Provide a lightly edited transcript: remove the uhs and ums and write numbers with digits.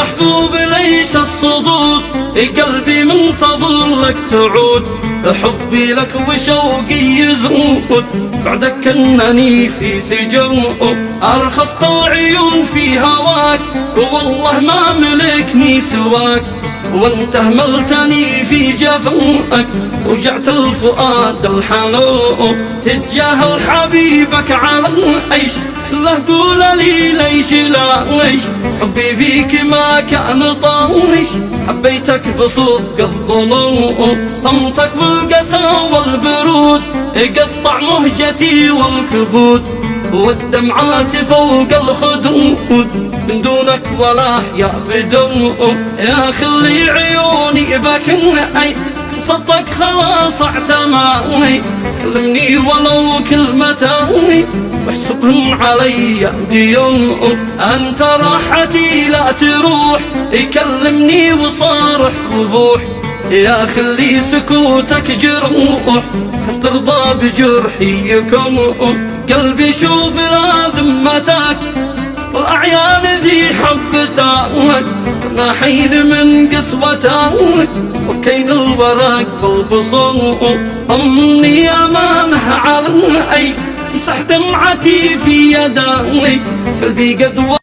محبوب ليس الصدود، قلبي منتظر لك تعود، حبي لك وشوقي يزود، بعدك انني في سجود. ارخصت العيون في هواك والله ما ملكني سواك، وانت اهملتني في جفاك وجعت الفؤاد الحنون. تتجاهل حبيبك على العيش، له قول لي ليش لا ليش، حبي فيك ما كان طايش، حبيتك بصدق الظنون. صمتك بالقسى والبرود قطع مهجتي والكبود، والدمعات فوق الخدود من دونك ولا يا بدون. يا خلي عيوني بكني صدق خلاص اعتماني، كلمني ولو كلمتاني واحسبهم علي ديون. انت راحتي لا تروح، يكلمني وصارح وبوح، يا خلي سكوتك جروح ترضى بجرحي يكون. قلبي شوف لا ذمتك والأعيان ذي حبتك، ما حين من قسوتك وكيد الورق بالبصور. طمني أمانها علي، امسح دمعتي في يدي، قلبي قد